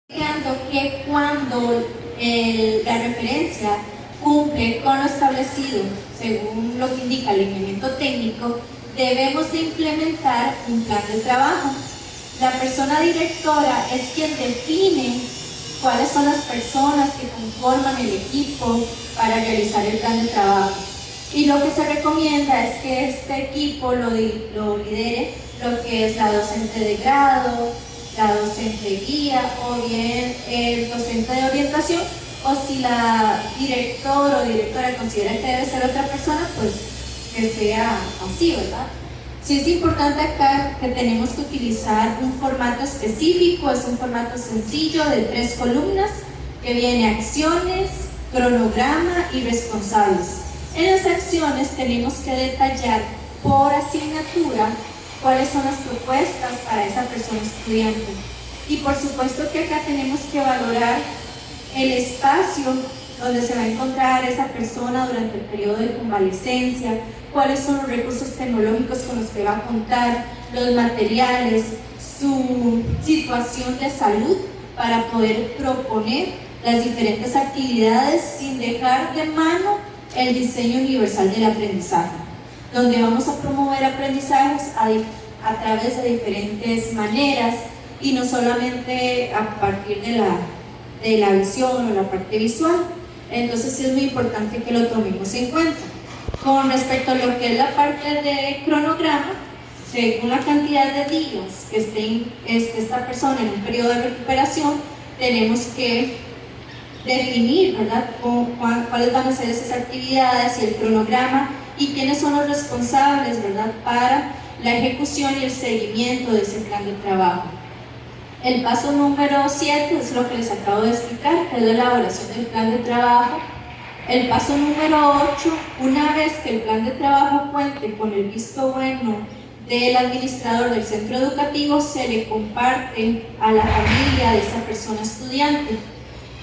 Que cuando la referencia cumple con lo establecido según lo que indica el lineamiento técnico, debemos de implementar un plan de trabajo. La persona directora es quien define cuáles son las personas que conforman el equipo para realizar el plan de trabajo, y lo que se recomienda es que este equipo lo lidere lo que es la docente de grado, la docente guía o bien el docente de orientación, o si la directora o directora considera que debe ser otra persona, pues que sea así, ¿verdad? Sí es importante acá que tenemos que utilizar un formato específico, es un formato sencillo de 3 columnas que viene acciones, cronograma y responsables. En las acciones tenemos que detallar por asignatura cuáles son las propuestas para esa persona estudiante. Y por supuesto que acá tenemos que valorar el espacio donde se va a encontrar esa persona durante el periodo de convalecencia, cuáles son los recursos tecnológicos con los que va a contar, los materiales, su situación de salud, para poder proponer las diferentes actividades sin dejar de mano el diseño universal del aprendizaje, donde vamos a promover aprendizajes a través de diferentes maneras y no solamente a partir de la visión o la parte visual. Entonces sí es muy importante que lo tomemos en cuenta. Con respecto a lo que es la parte de cronograma, según la cantidad de días que esté esta persona en un periodo de recuperación, tenemos que definir, ¿verdad?, cuáles van a ser esas actividades y el cronograma y quiénes son los responsables, ¿verdad?, para la ejecución y el seguimiento de ese plan de trabajo. El paso número 7 es lo que les acabo de explicar, que es la elaboración del plan de trabajo. El paso número 8, una vez que el plan de trabajo cuente con el visto bueno del administrador del centro educativo, se le comparte a la familia de esa persona estudiante.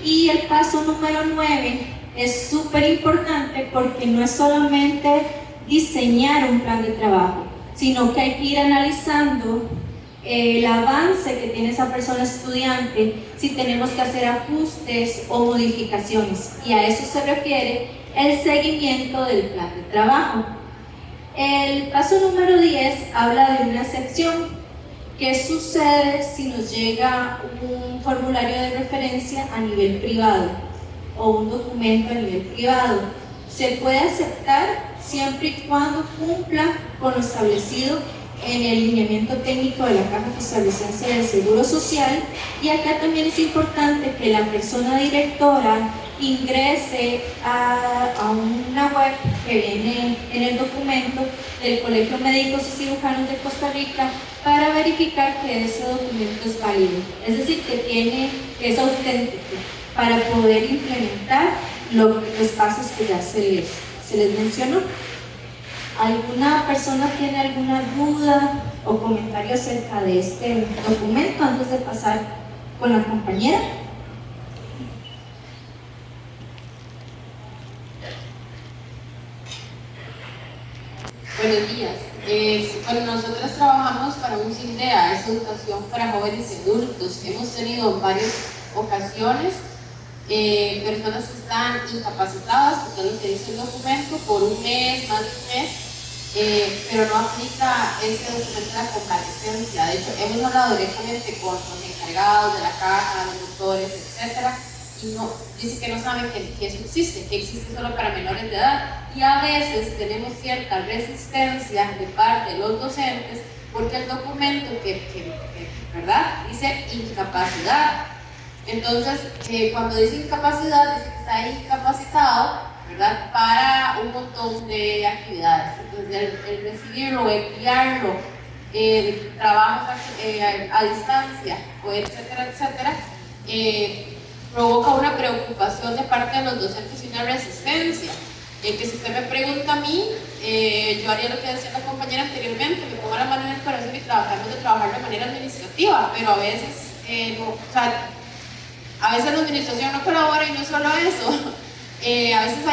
Y el paso número 9 es súper importante porque no es solamente diseñar un plan de trabajo, sino que hay que ir analizando el avance que tiene esa persona estudiante, si tenemos que hacer ajustes o modificaciones, y a eso se refiere el seguimiento del plan de trabajo. El paso número 10 habla de una excepción. ¿Qué sucede si nos llega un formulario de referencia a nivel privado o un documento a nivel privado? Se puede aceptar siempre y cuando cumpla con lo establecido en el lineamiento técnico de la Caja Costarricense del Seguro Social, y acá también es importante que la persona directora ingrese a una web que viene en el documento del Colegio de Médicos y Cirujanos de Costa Rica para verificar que ese documento es válido, es decir, que es auténtico, para poder implementar los pasos que ya se les mencionó. ¿Alguna persona tiene alguna duda o comentario acerca de este documento antes de pasar con la compañera? Buenos días. Bueno, nosotros trabajamos para un CINDEA, es educación para jóvenes y adultos. Hemos tenido en varias ocasiones personas que están incapacitadas, porque es lo que dice el documento, por un mes, más de un mes, pero no aplica ese documento a la convalecencia. De hecho, hemos hablado directamente con los encargados de la caja, los doctores, etcétera, y dice que no saben que eso existe, que existe solo para menores de edad, y a veces tenemos cierta resistencia de parte de los docentes porque el documento ¿verdad?, dice incapacidad. Entonces, cuando dice incapacidad, dice que está incapacitado, ¿verdad?, para un montón de actividades. Entonces, el recibirlo, enviarlo, trabajos a distancia, etcétera, etcétera, provoca una preocupación de parte de los docentes y una resistencia. Que si usted me pregunta a mí, yo haría lo que decía la compañera anteriormente, me pongo la mano en el corazón y tratamos de trabajar de manera administrativa, pero a veces no, o sea, a veces la administración no colabora, y no solo eso, a veces no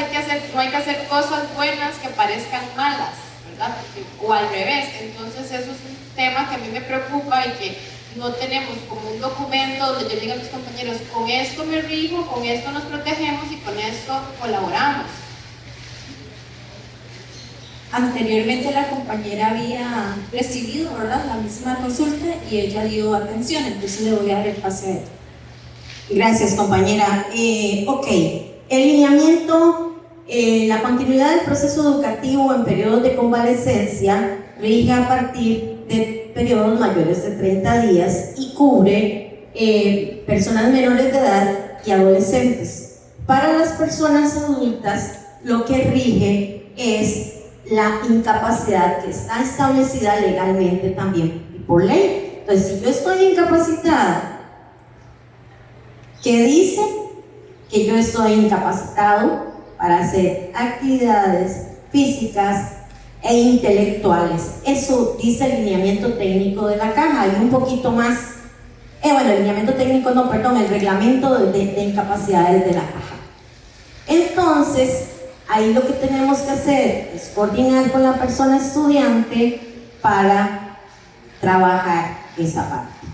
hay que hacer cosas buenas que parezcan malas, ¿verdad? O al revés. Entonces eso es un tema que a mí me preocupa y que no tenemos como un documento donde yo diga a mis compañeros, con esto me rijo, con esto nos protegemos y con esto colaboramos. Anteriormente la compañera había recibido, ¿verdad?, la misma consulta y ella dio atención, entonces le voy a dar el pase a ella. Gracias, compañera. Ok, el lineamiento, la continuidad del proceso educativo en periodos de convalecencia rige a partir de periodos mayores de 30 días y cubre personas menores de edad y adolescentes. Para las personas adultas, lo que rige es la incapacidad que está establecida legalmente también y por ley. Entonces, si yo estoy incapacitada, ¿qué dice? Que yo estoy incapacitado para hacer actividades físicas e intelectuales. Eso dice el lineamiento técnico de la caja. Hay un poquito más, bueno, el lineamiento técnico, no, perdón, el reglamento de incapacidades de la caja. Entonces, ahí lo que tenemos que hacer es coordinar con la persona estudiante para trabajar esa parte,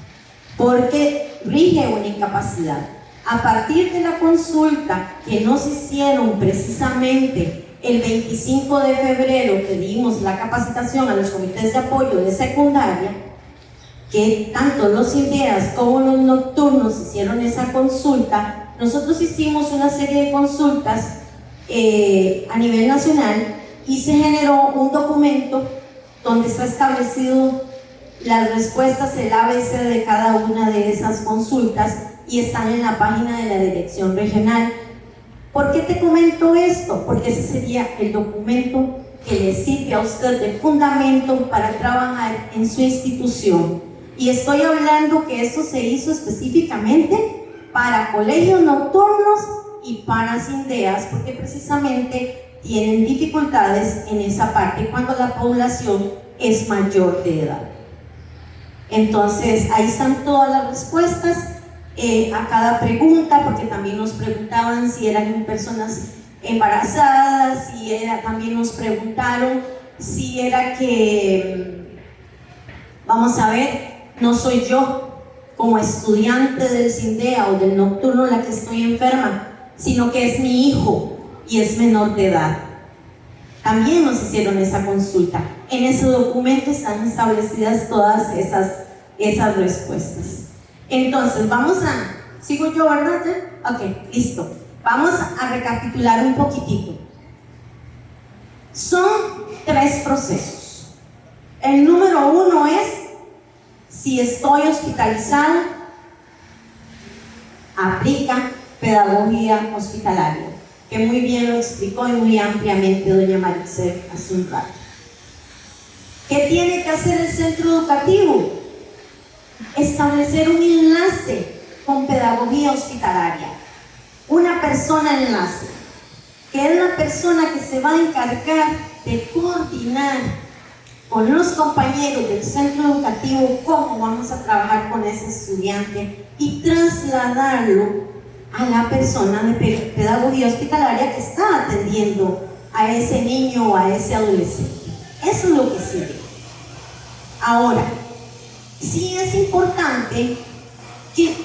porque rige una incapacidad. A partir de la consulta que nos hicieron precisamente el 25 de febrero, que dimos la capacitación a los comités de apoyo de secundaria, que tanto los IDEAS como los nocturnos hicieron esa consulta, nosotros hicimos una serie de consultas a nivel nacional y se generó un documento donde está establecido las respuestas, el ABC de cada una de esas consultas, y están en la página de la dirección regional. ¿Por qué te comento esto? Porque ese sería el documento que le sirve a usted de fundamento para trabajar en su institución. Y estoy hablando que esto se hizo específicamente para colegios nocturnos y para CINDEAS, porque precisamente tienen dificultades en esa parte cuando la población es mayor de edad. Entonces, ahí están todas las respuestas a cada pregunta, porque también nos preguntaban si eran personas embarazadas, también nos preguntaron si era que, vamos a ver, no soy yo como estudiante del CINDEA o del nocturno la que estoy enferma, sino que es mi hijo y es menor de edad. También nos hicieron esa consulta. En ese documento están establecidas todas esas respuestas. Entonces, sigo yo, ¿verdad? Ok, listo. Vamos a recapitular un poquitito. Son 3 procesos. El número 1 es si estoy hospitalizada, aplica pedagogía hospitalaria, que muy bien lo explicó y muy ampliamente doña Maricel hace un rato. ¿Qué tiene que hacer el centro educativo? Establecer un enlace con pedagogía hospitalaria, una persona enlace, que es la persona que se va a encargar de coordinar con los compañeros del centro educativo cómo vamos a trabajar con ese estudiante y trasladarlo a la persona de pedagogía hospitalaria que está atendiendo a ese niño o a ese adolescente. Eso es lo que sigue. Ahora, sí es importante que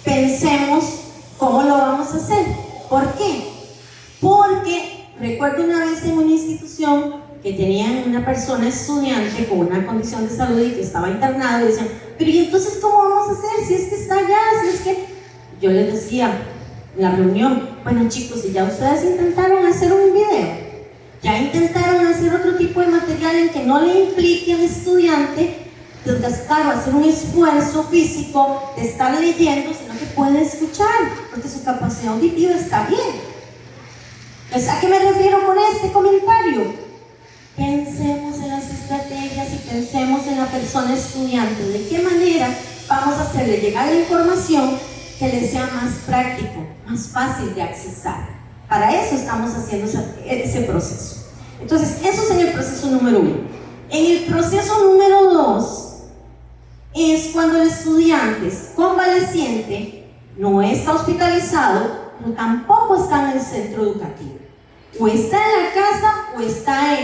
pensemos cómo lo vamos a hacer. ¿Por qué? Porque recuerdo una vez en una institución que tenían una persona estudiante con una condición de salud y que estaba internado y decían, pero ¿y entonces cómo vamos a hacer? Si es que está allá, si es que... Yo les decía en la reunión, bueno chicos, si ya ustedes intentaron hacer un video, ya intentaron hacer otro tipo de material en que no le implique al estudiante desgastar o hacer un esfuerzo físico de estar leyendo, sino que puede escuchar, porque su capacidad auditiva está bien. Entonces, ¿a qué me refiero con este comentario? Pensemos en las estrategias y pensemos en la persona estudiante. ¿De qué manera vamos a hacerle llegar la información que le sea más práctico, más fácil de accesar? Para eso estamos haciendo ese proceso. Entonces, eso es en el proceso número 1. En el proceso número 2 es cuando el estudiante convaleciente no está hospitalizado, pero tampoco está en el centro educativo. O está en la casa o está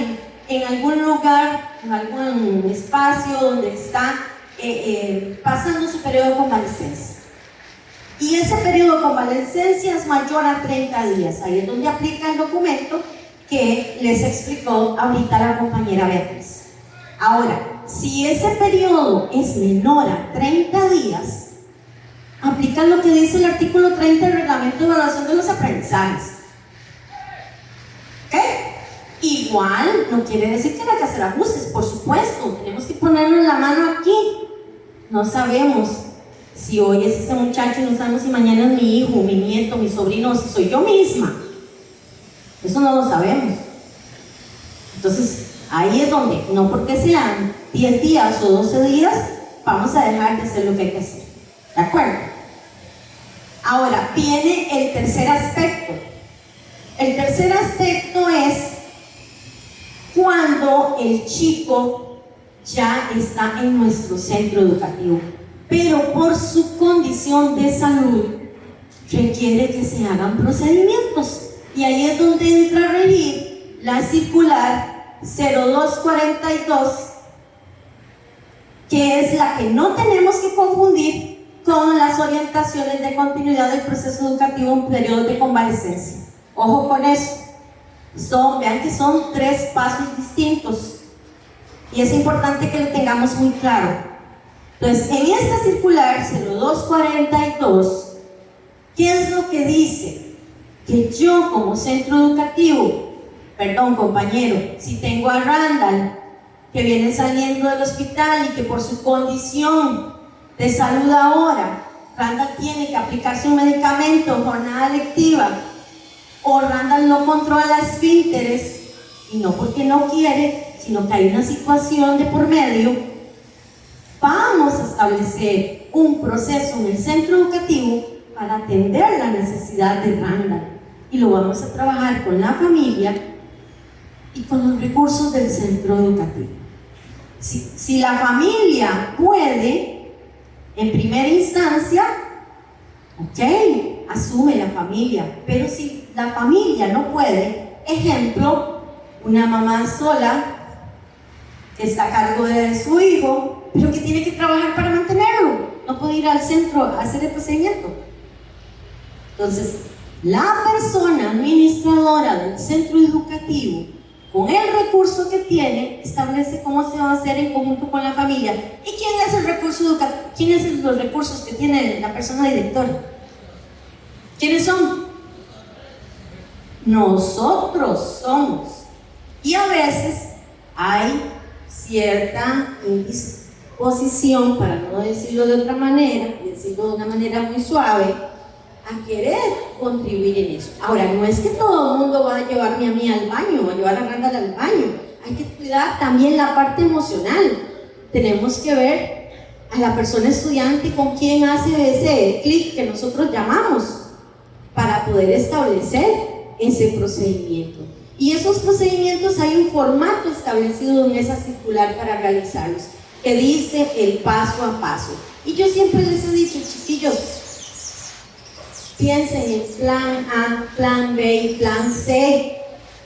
en algún lugar, en algún espacio donde está pasando su periodo de convalescencia. Y ese periodo de convalescencia es mayor a 30 días. Ahí es donde aplica el documento que les explicó ahorita la compañera Beatriz. Ahora, si ese periodo es menor a 30 días, aplica lo que dice el artículo 30 del Reglamento de Evaluación de los Aprendizajes. ¿Ok? Igual, no quiere decir que haya que hacer ajustes, por supuesto, tenemos que ponernos la mano aquí. No sabemos si hoy es ese muchacho, no sabemos si mañana es mi hijo, mi nieto, mi sobrino, si soy yo misma. Eso no lo sabemos. Entonces, ahí es donde, no porque sean 10 días o 12 días, vamos a dejar de hacer lo que hay que hacer. ¿De acuerdo? Ahora, viene el tercer aspecto. El tercer aspecto es cuando el chico ya está en nuestro centro educativo, pero por su condición de salud requiere que se hagan procedimientos. Y ahí es donde entra a regir la circular 0242, que es la que no tenemos que confundir con las orientaciones de continuidad del proceso educativo en periodo de convalescencia. Ojo con eso. Vean que son 3 pasos distintos y es importante que lo tengamos muy claro. Entonces, en esta circular 0242, ¿qué es lo que dice? Que yo como centro educativo, perdón compañero, si tengo a Randall que viene saliendo del hospital y que por su condición de salud ahora, Randall tiene que aplicarse un medicamento, jornada lectiva, o Randall no controla esfínteres, y no porque no quiere, sino que hay una situación de por medio, vamos a establecer un proceso en el centro educativo para atender la necesidad de Randall, y lo vamos a trabajar con la familia y con los recursos del centro educativo. Si la familia puede, en primera instancia, ok, asume la familia, pero si la familia no puede, ejemplo, una mamá sola que está a cargo de su hijo, pero que tiene que trabajar para mantenerlo, no puede ir al centro a hacer el procedimiento. Entonces, la persona administradora del centro educativo, con el recurso que tiene, establece cómo se va a hacer en conjunto con la familia. ¿Y quién es el recurso educativo? ¿Quiénes son los recursos que tiene la persona directora? ¿Quiénes son? Nosotros somos. Y a veces hay cierta indisposición, para no decirlo de otra manera, decirlo de una manera muy suave, a querer contribuir en eso. Ahora, no es que todo el mundo va a llevarme a mí al baño, a llevar a Randall al baño. Hay que cuidar también la parte emocional. Tenemos que ver a la persona estudiante con quien hace ese clic que nosotros llamamos para poder establecer ese procedimiento. Y esos procedimientos hay un formato establecido en esa circular para realizarlos, que dice el paso a paso. Y yo siempre les he dicho, chiquillos, piensen en plan A, plan B y plan C.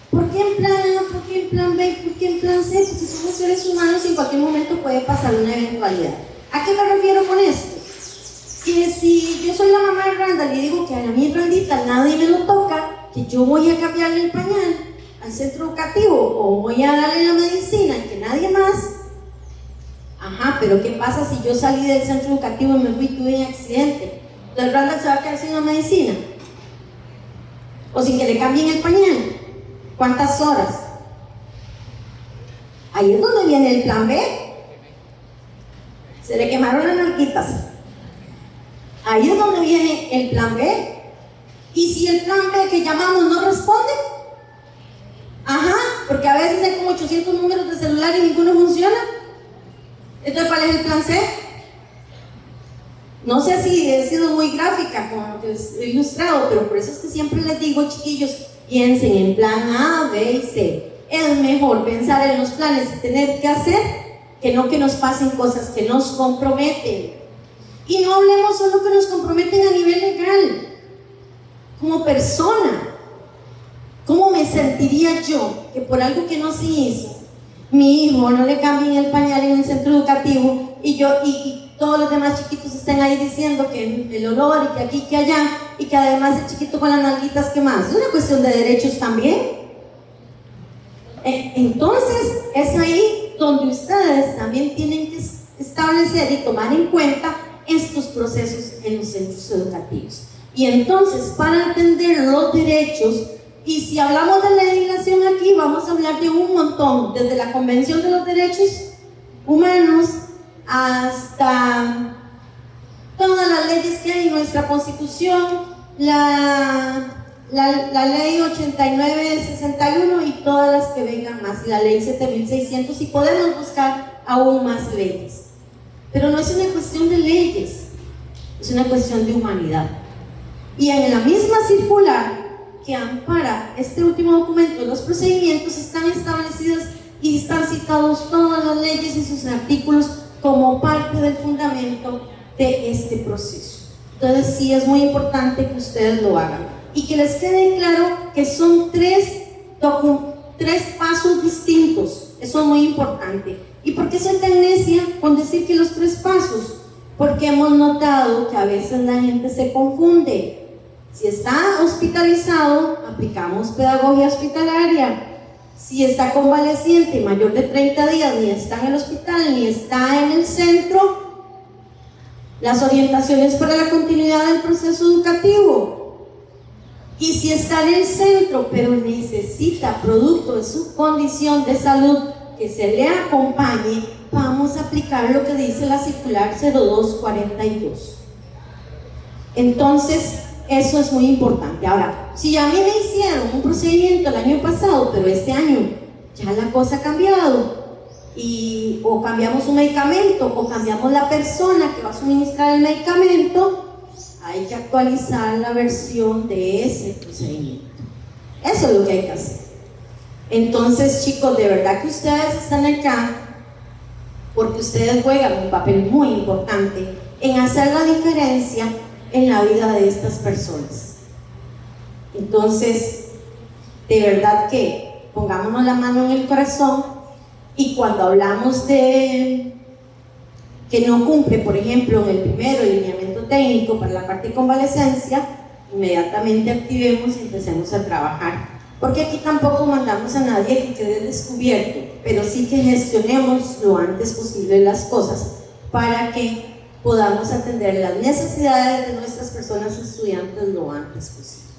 ¿Por qué en plan A? ¿Por qué en plan B? ¿Por qué en plan C? Porque somos seres humanos y en cualquier momento puede pasar una eventualidad. ¿A qué me refiero con esto? Que si yo soy la mamá de Randall y digo que a mí Randita nadie me lo toca, que yo voy a cambiarle el pañal al centro educativo o voy a darle la medicina y que nadie más. Ajá, pero ¿qué pasa si yo salí del centro educativo y me fui y tuve un accidente? Entonces Randall se va a quedar sin la medicina o sin que le cambien el pañal. ¿Cuántas horas? Ahí es donde viene el plan B. Se le quemaron las nalguitas. Ahí es donde viene el plan B. Y si el plan B que llamamos no responde, ajá, porque a veces hay como 800 números de celular y ninguno funciona. Entonces, ¿cuál es el plan C? No sé si he sido muy gráfica con lo que les he ilustrado, pero por eso es que siempre les digo, chiquillos, piensen en plan A, B y C. Es mejor pensar en los planes y tener que hacer que no que nos pasen cosas que nos comprometen. Y no hablemos solo que nos comprometen a nivel legal. Como persona, ¿cómo me sentiría yo que por algo que no se hizo, mi hijo no le cambien el pañal en un centro educativo y todos los demás chiquitos estén ahí diciendo que el olor y que aquí, que allá, y que además el chiquito con las nalguitas, ¿qué más? Es una cuestión de derechos también. Entonces es ahí donde ustedes también tienen que establecer y tomar en cuenta estos procesos en los centros educativos. Y entonces, para atender los derechos, y si hablamos de legislación aquí, vamos a hablar de un montón, desde la Convención de los Derechos Humanos hasta todas las leyes que hay en nuestra Constitución, la ley 8961 y todas las que vengan más, y la ley 7600, y podemos buscar aún más leyes. Pero no es una cuestión de leyes, es una cuestión de humanidad. Y en la misma circular que ampara este último documento, los procedimientos están establecidos y están citados todas las leyes y sus artículos como parte del fundamento de este proceso. Entonces sí es muy importante que ustedes lo hagan y que les quede claro que son tres pasos distintos. Eso es muy importante. ¿Y por qué soy tan necia con decir que los 3 pasos? Porque hemos notado que a veces la gente se confunde. Si está hospitalizado, aplicamos pedagogía hospitalaria. Si está convaleciente, mayor de 30 días, ni está en el hospital, ni está en el centro, las orientaciones para la continuidad del proceso educativo. Y si está en el centro, pero necesita, producto de su condición de salud, que se le acompañe, vamos a aplicar lo que dice la circular 0242. Entonces, eso es muy importante. Ahora, si a mí me hicieron un procedimiento el año pasado, pero este año ya la cosa ha cambiado, o cambiamos un medicamento, o cambiamos la persona que va a suministrar el medicamento, hay que actualizar la versión de ese procedimiento. Eso es lo que hay que hacer. Entonces, chicos, de verdad que ustedes están acá porque ustedes juegan un papel muy importante en hacer la diferencia en la vida de estas personas. Entonces, de verdad que pongámonos la mano en el corazón, y cuando hablamos de que no cumple, por ejemplo, en el primero, el lineamiento técnico para la parte de convalecencia, inmediatamente activemos y empecemos a trabajar. Porque aquí tampoco mandamos a nadie que quede descubierto, pero sí que gestionemos lo antes posible las cosas para que podamos atender las necesidades de nuestras personas estudiantes lo antes posible.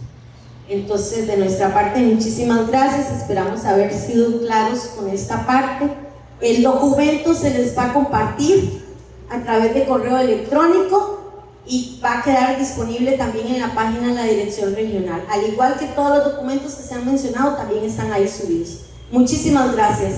Entonces, de nuestra parte, muchísimas gracias, esperamos haber sido claros con esta parte. El documento se les va a compartir a través de correo electrónico y va a quedar disponible también en la página de la Dirección Regional, al igual que todos los documentos que se han mencionado también están ahí subidos. Muchísimas gracias.